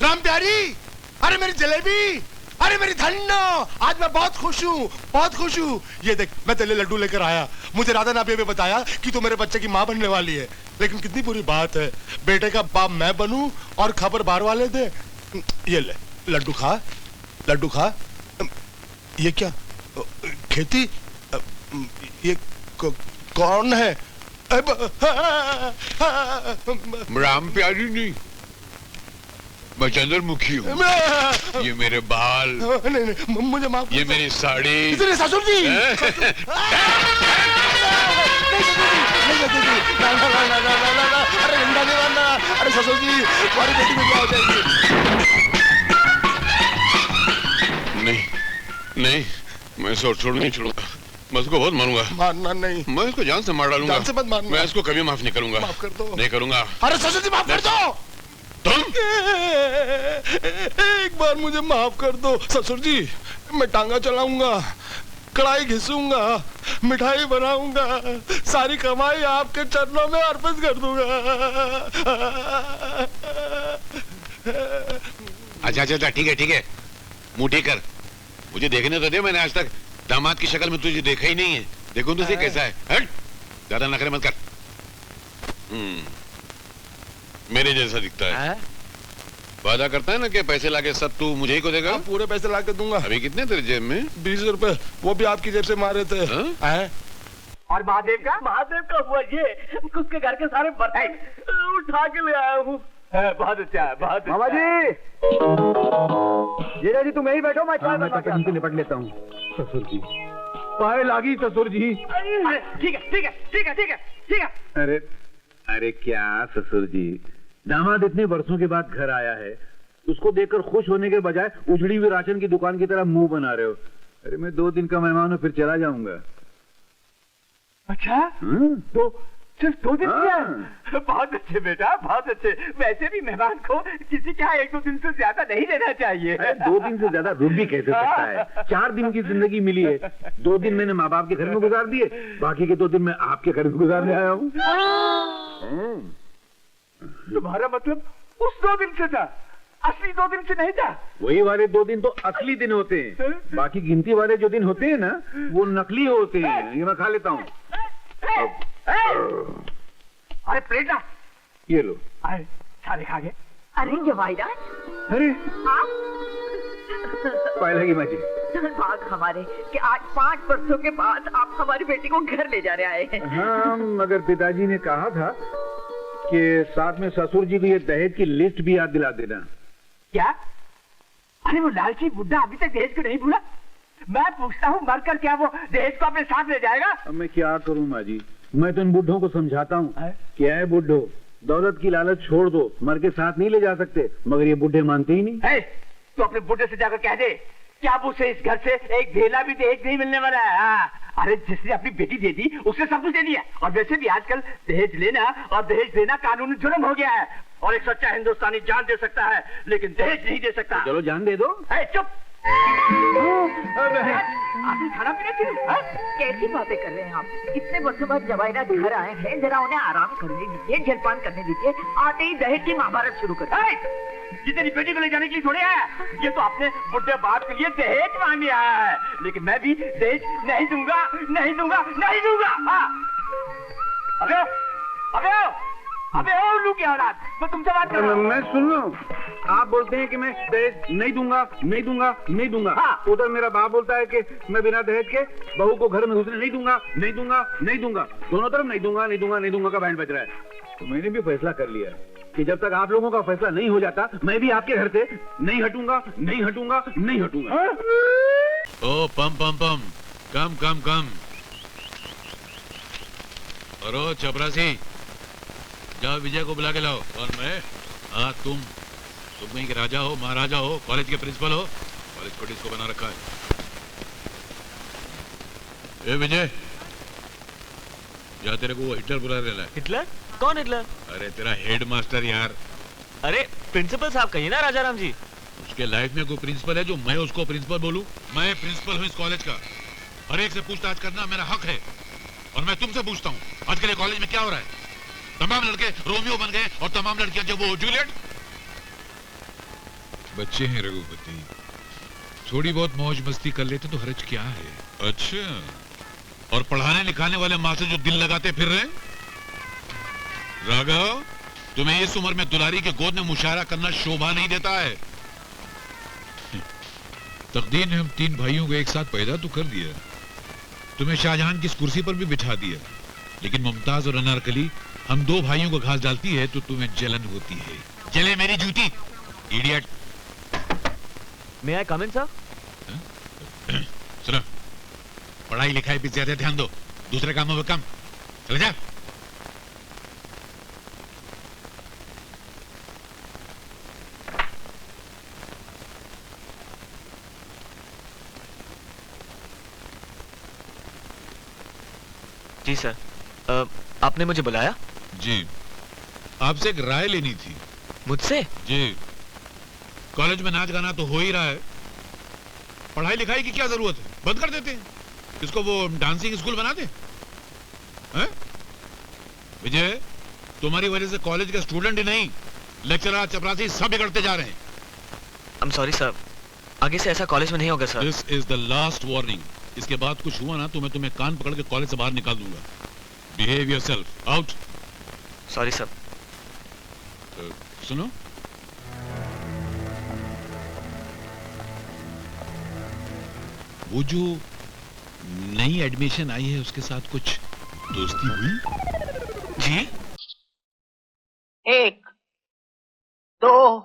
राम प्यारी, अरे मेरी जलेबी, अरे मेरी धन्नो, आज मैं बहुत खुश हूँ, बहुत खुश हूँ। ये देख, मैं तेरे लिए लड्डू लेकर आया। मुझे राधा नापी ने बताया कि तू मेरे बच्चे की माँ बनने वाली है, लेकिन कितनी बुरी बात है, बेटे का बाप मैं बनूं और खबर बाहर वाले दे। ये ले लड्डू खा, लड्डू खा। ये क्या खेती, ये कौन है? राम प्यारी नहीं, मैं चंद्रमुखी हूँ। ये मेरे बाल, नहीं, मुझे माफ, ये मेरी साड़ी। ससुर जी, अरे अरे ससुर जी, तुम्हारी बेटी में क्या हो जाएगी? नहीं नहीं, मैं इसको छोड़ नहीं छोड़ूंगा, मैं उसको बहुत मारूंगा। मारना नहीं, मैं इसको जान से मार डालूंगा। जान से मत मारना। मैं इसको कभी माफ नहीं करूंगा। माफ कर दो। नहीं करूंगा। अरे ससुर जी माफ कर दो। तुम एक बार मुझे माफ कर दो ससुर जी, मैं टांगा चलाऊंगा, कढ़ाई घिसूंगा, मिठाई बनाऊंगा, सारी कमाई आपके चरणों में अर्पित कर दूंगा। अच्छा अच्छा ठीक है ठीक है, मुंह ठीक कर, मुझे देखने तो दे। मैंने आज तक दामाद की शक्ल में तुझे देखा ही नहीं है। देखो तुझे कैसा है। हट, ज्यादा नखरे मत कर। मेरे जैसा दिखता है। वादा करता है ना कि पैसे लाके सब तू मुझे ही को देगा। पूरे पैसे लाके दूंगा। अभी कितने तेरे जेब में? 20 रुपए, वो भी आपकी जेब से मारे थे। और महादेव का हुआ ये, उसके घर के सारे बर्तन उठा के ले आया हूँ। बहुत अच्छा है, बहुत अच्छा। मामा जी, जी तुम यही बैठो, मैं चाय बना के निपट लेता हूँ। ससुर जी, पाए लागी ससुर जी। ठीक है ठीक है ठीक है ठीक है ठीक है। अरे अरे क्या ससुर जी, दामाद इतने वर्षों के बाद घर आया है, उसको देखकर खुश होने के बजाय उजड़ी हुई राशन की दुकान की तरह मुंह बना रहे हो। अरे मैं 2 दिन का मेहमान हूँ, फिर चला जाऊंगा। अच्छा, तो सिर्फ 2 दिन किया? बहुत अच्छे बेटा, बहुत अच्छे। वैसे भी मेहमान को किसी के यहाँ 1-2 दिन से ज्यादा नहीं रहना चाहिए। 2 दिन से ज्यादा रुक भी कैसे सकता है? 4 दिन की जिंदगी मिली है, 2 दिन मैंने माँ बाप के घर में गुजार दिए, बाकी के 2 दिन मैं आपके घर में गुजारने आया हूँ। तुम्हारा मतलब उस 2 दिन से था, असली 2 दिन से नहीं था? वही वाले 2 दिन तो असली दिन होते हैं, बाकी गिनती वाले जो दिन होते हैं ना, वो नकली होते हैं। ये मैं खा लेता हूँ। अरे प्लेट ना, ये लो। अरे सारे खा गए। अरे जवाहिरा, अरे आप पाए लगी माँ जी। भाग हमारे कि आज 5 वर्षों के बाद आप हमारी बेटी को घर ले जाने आए हैं। हाँ, मगर पिताजी ने कहा था कि साथ में ससुर जी को ये दहेज की लिस्ट भी याद दिला देना। क्या? अरे वो लालची बुड्ढा अभी तक दहेज को नहीं भूला? मैं पूछता हूँ, मरकर क्या वो दहेज को अपने साथ ले जाएगा? अब मैं क्या करूँ माँ जी, मैं तो इन बुड्ढों को समझाता हूँ। क्या है बुड्ढो, दौलत की लालच छोड़ दो, मर के साथ नहीं ले जा सकते, मगर ये बुड्ढे मानते ही नहीं। तो अपने बुड्ढे से जाकर कह दे क्या अब उसे इस घर से एक ढेला भी दहेज नहीं मिलने वाला है। अरे जिसने अपनी बेटी दे दी उसने सब कुछ दे दिया, और वैसे भी आजकल दहेज लेना और दहेज देना कानूनी जुर्म हो गया है, और एक सच्चा हिंदुस्तानी जान दे सकता है लेकिन दहेज नहीं दे सकता। चलो जान दे दो। चुप, आपने खाना पीना क्यों? कैसी बातें कर रहे हैं आप? इतने वर्षों बाद जवाहिरा घर आए हैं, जरा उन्हें आराम करने दीजिए, जलपान करने दीजिए, आते ही दहेज की महाभारत शुरू कर। ये तेरी बेटी को ले जाने के लिए थोड़े है, ये तो अपने बुढ़े बाप के लिए दहेज मांगने आया है, लेकिन मैं भी दहेज नहीं दूंगा, नहीं दूंगा, नहीं दूंगा। अबे अबे अबे ओ उल्लू की औलाद, मैं तुमसे बात कर रहा हूं। मैं सुन रहा हूँ, आप बोलते हैं कि मैं दहेज नहीं दूंगा, नहीं दूंगा, नहीं दूंगा। उधर मेरा बाप बोलता है कि मैं बिना दहेज के बहू को घर में घुसने नहीं दूंगा, नहीं दूंगा, नहीं दूंगा। दोनों तरफ नहीं दूंगा, नहीं दूंगा, नहीं दूंगा का बैंड बज रहा है। तो मैंने भी फैसला कर लिया कि जब तक आप लोगों का फैसला नहीं हो जाता, मैं भी आपके घर से नहीं हटूंगा, नहीं हटूंगा, नहीं हटूंगा। ओ पम पम पम, कम कम कम। और चपरासी, जाओ विजय को बुला के लाओ। और मैं? हाँ तुम कहीं के राजा हो, महाराजा हो, कॉलेज के प्रिंसिपल हो, कॉलेज को डिस्को बना रखा है। ए विजय, या तेरे को वो हिटलर बुला रहा है। हिटलर? कौन हिटलर? अरे तेरा हेड मास्टर यार। अरे प्रिंसिपल साहब कहिए ना राजाराम जी। उसके लाइफ में कोई प्रिंसिपल है जो मैं उसको प्रिंसिपल बोलूं? मैं प्रिंसिपल हूं इस कॉलेज का, हर एक से पूछताछ करना मेरा हक है। और मैं तुमसे पूछता हूँ, आज के लिए कॉलेज में क्या हो रहा है? तमाम लड़के रोमियो बन गए और तमाम लड़कियां जब वो जूलियट। बच्चे हैं रघुपति, थोड़ी बहुत मौज मस्ती कर लेते तो हर्ज क्या है। अच्छा, और पढ़ाने लिखाने वाले माँ से जो दिल लगाते फिर रहे। राघव, तुम्हें इस उम्र में दुलारी के गोद में मुशायरा करना शोभा नहीं देता है। तकदीर ने हम 3 भाइयों को एक साथ पैदा तो कर दिया, तुम्हें शाहजहान की इस कुर्सी पर भी बिठा दिया, लेकिन मुमताज और अनारकली हम 2 भाइयों को घास डालती है तो तुम्हें जलन होती है। जले मेरी जूती, इडियट। मे आई कम इन सर? सुनो, पढ़ाई लिखाई पे ज्यादा ध्यान दो, दूसरे कामों में कम। चले जा। जी सर, आपने मुझे बुलाया? जी, आपसे एक राय लेनी थी। मुझसे? जी, कॉलेज में नाच गाना तो हो ही रहा है, पढ़ाई लिखाई की क्या जरूरत है? बंद कर देते हैं इसको, वो डांसिंग स्कूल बना दे। हैं? विजय, तुम्हारी वजह से कॉलेज के स्टूडेंट ही नहीं, लेक्चरर चपरासी सब बिगड़ते जा रहे हैं। I'm sorry सर, आगे से ऐसा कॉलेज में नहीं होगा sir. This is the last warning. इसके बाद कुछ हुआ ना तो मैं तुम्हें कान पकड़ के कॉलेज से बाहर निकाल दूंगा। Behave yourself, out. Sorry sir. सुनो, वो जो नई एडमिशन आई है उसके साथ कुछ दोस्ती हुई? जी? 1 2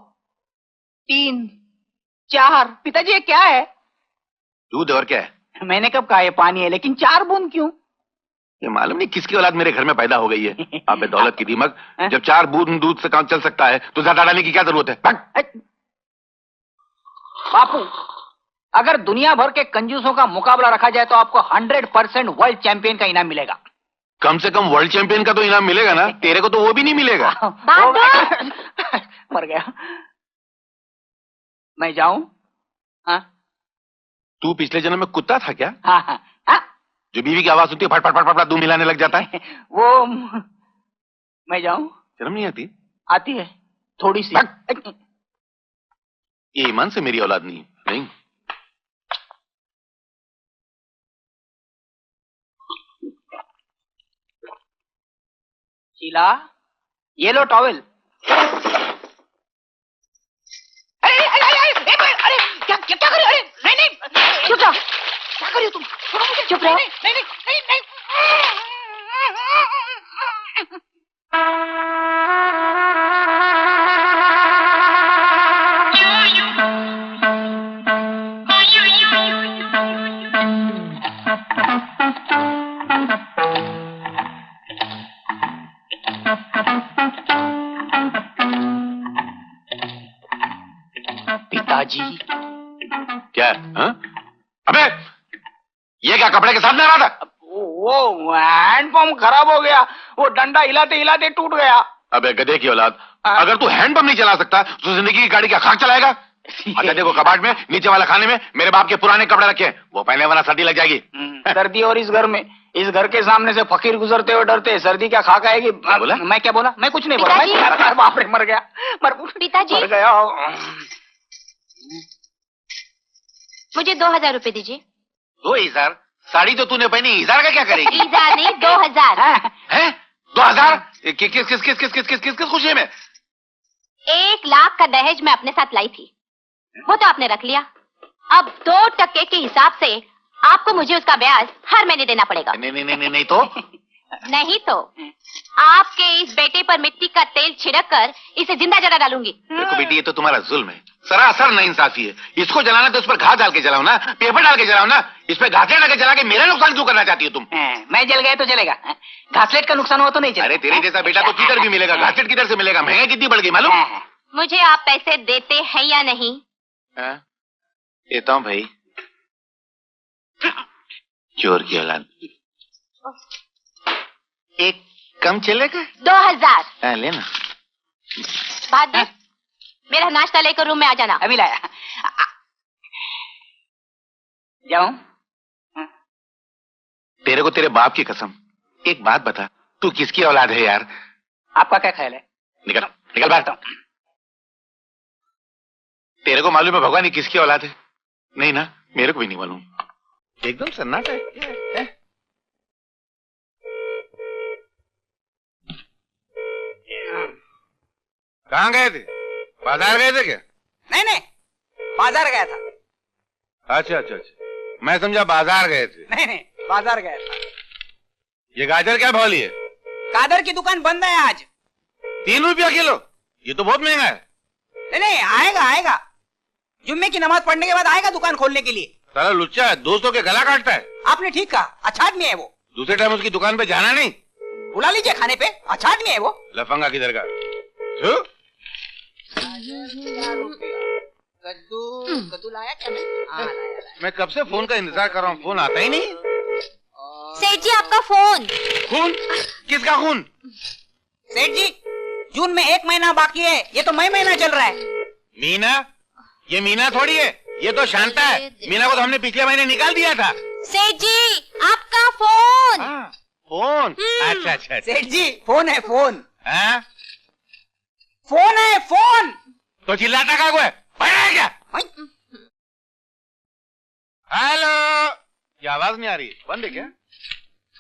3 4। पिताजी ये क्या है? दूध और क्या है? मैंने कब कहा ये पानी है, लेकिन 4 बूंद क्यों? ये मालूम नहीं किसकी औलाद मेरे घर में पैदा हो गई है। अबे दौलत की दीमक, जब 4 बूंद दूध से काम चल सकता है तो ज्यादा डालने की क्या जरूरत है? भाग। बापू, अगर दुनिया भर के कंजूसों का मुकाबला रखा जाए तो आपको 100% वर्ल्ड चैंपियन का इनाम मिलेगा। कम से कम वर्ल्ड चैंपियन का तो इनाम मिलेगा ना, तेरे को तो वो भी नहीं मिलेगा। मर गया। मैं जाऊं? हाँ? तू पिछले जन्म में कुत्ता था क्या? हाँ हाँ हाँ? जो बीवी की आवाज सुनती है फट फट फट फट दूध मिलाने लग जाता है। वो मैं जाऊं? शर्म नहीं आती? आती है थोड़ी सी। ये ईमान से मेरी औलाद नहीं। नहीं, शीला, ये लो टॉवेल। अरे अरे अरे अरे क्या क्या क्या कर रहे हो? अरे नहीं नहीं, चुप रहो। क्या कर रही हो तुम? चुप रहो। नहीं नहीं नहीं नहीं। पिताजी। क्या? हाँ? अबे ये क्या कपड़े के साथ में आ रहा था? वो हैंडपंप खराब हो गया, वो डंडा हिलाते हिलाते टूट गया। अबे गधे की औलाद, अगर तू हैंडपंप नहीं चला सकता तो जिंदगी की गाड़ी क्या खाक चलाएगा? अच्छा देखो, कबाड़ में नीचे वाला खाने में मेरे बाप के पुराने कपड़े रखे हैं, वो पहनने वाला सर्दी लग जाएगी। सर्दी, और इस घर में, इस घर के सामने से फकीर गुजरते हुए डरते हैं, सर्दी क्या खाक आएगी? बोला? मैं क्या बोला? मैं कुछ नहीं बोला। मैं बाप रे, मर गया। पिताजी, मर गया। मुझे 2000 रुपए दीजिए। 2000? साड़ी तो तूने पहनी, 1000 का क्या करेगी? 1000 नहीं, 2000 हैं? 2000? किस खुशी में? 1 लाख का दहेज मैं अपने साथ लाई थी, वो तो आपने रख लिया। अब 2% के हिसाब से आपको मुझे उसका ब्याज हर महीने देना पड़ेगा। नहीं तो? नहीं तो आपके इस बेटे पर मिट्टी का तेल छिड़क कर इसे जिंदा जला डालूंगी। देखो बेटी, ये तो तुम्हारा जुल्म है, सरासर नाइंसाफी है। इसको जलाना तो उस पर घास डाल के जलाओ ना, पेपर डाल के जलाओ ना। इस पे घासलेट डाल के जला के मेरा नुकसान क्यों करना चाहती हो तुम? मैं जल गया तो चलेगा, घासलेट का नुकसान हुआ तो नहीं चलेगा। अरे तेरे जैसा बेटा तो किधर भी मिलेगा, घासलेट किधर से मिलेगा? महंगाई कितनी बढ़ गई मालूम? मुझे आप पैसे देते हैं या नहीं? देता हूँ भाई, चोर की औलाद। एक कम चलेगा? 2000 लेना। भाग्य, मेरा नाश्ता लेकर रूम में आ जाना। अभी लाया। जाऊं? तेरे को तेरे बाप की कसम, एक बात बता, तू किसकी औलाद है यार? आपका क्या ख्याल है? निकल निकल बाहर। तेरे को मालूम है भगवान ये किसकी औलाद है? नहीं ना, मेरे को भी नहीं मालूम। एकदम सन्नाटा है। कहाँ गए थे? बाजार गए थे क्या? नहीं नहीं, बाजार गया था। अच्छा अच्छा अच्छा, मैं समझा बाजार गए थे। नहीं नहीं, बाजार गया था। ये गाजर क्या भाव लिए? कादर की दुकान बंद है आज। 3 रुपया किलो? ये तो बहुत महंगा है। नहीं नहीं, आएगा आएगा, जुम्मे की नमाज पढ़ने के बाद आएगा दुकान खोलने के लिए। साला लुच्चा है, दोस्तों के गला काटता है। आपने ठीक कहा, अच्छा आदमी है वो। दूसरे टाइम उसकी दुकान पे जाना नहीं। बुला लीजिए खाने पे, अच्छा आदमी है वो। लफंगा किधर का? छू? कद्दू लाया क्या? मैं मैं कब से फोन का इंतजार कर रहा हूँ, फोन आता ही नहीं। सेठ जी आपका फोन। खून? किसका खून? सेठ जी, जून में 1 महीना बाकी है, ये तो मई महीना चल रहा है। मीना? ये मीना थोड़ी है, ये तो शांता है। मीना को तो हमने पिछले महीने निकाल दिया था। सेठ जी आपका फोन। हाँ, फोन? अच्छा अच्छा अच्छा। सेठ जी फोन है, फोन। हाँ? फोन है, फोन। तो चिल्लाता का है? बड़ा है क्या? हेलो? ये आवाज नहीं आ रही, बंद है क्या?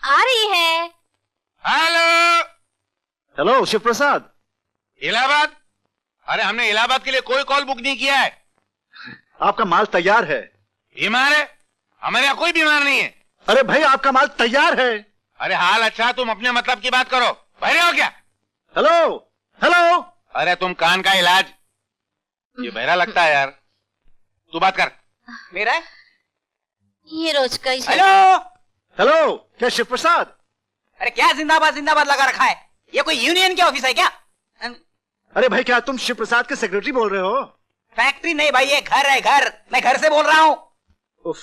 आ रही है। हेलो? हेलो शिव प्रसाद। इलाहाबाद? अरे हमने इलाहाबाद के लिए कोई कॉल बुक नहीं किया है। आपका माल तैयार है। बीमार है? हमारे यहाँ कोई बीमार नहीं है। अरे भाई आपका माल तैयार है। अरे हाल अच्छा, तुम अपने मतलब की बात करो। बहरे हो क्या? Hello hello. अरे तुम कान का इलाज। ये बहरा लगता है यार। तू बात कर। मेरा ये रोज का ही। हेलो। हेलो, क्या शिव प्रसाद? अरे क्या जिंदाबाद जिंदाबाद लगा रखा है? ये कोई यूनियन के ऑफिस है क्या? अरे भाई क्या तुम शिव प्रसाद के सेक्रेटरी बोल रहे हो? फैक्ट्री नहीं भाई, ये घर है, घर। मैं घर से बोल रहा हूँ। उफ,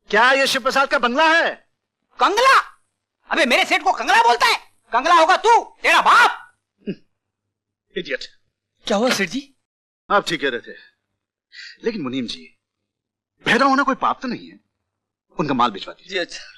क्या ये शिव प्रसाद का बंगला है? कंगला? अबे मेरे सेठ को कंगला बोलता है? कंगला होगा तू, तेरा बाप। इडियट। क्या हुआ सेठ जी? आप ठीक कह रहे थे, लेकिन मुनीम जी, बहरा होना कोई पाप तो नहीं है। उनका माल भिजवा दीजिए। जी अच्छा।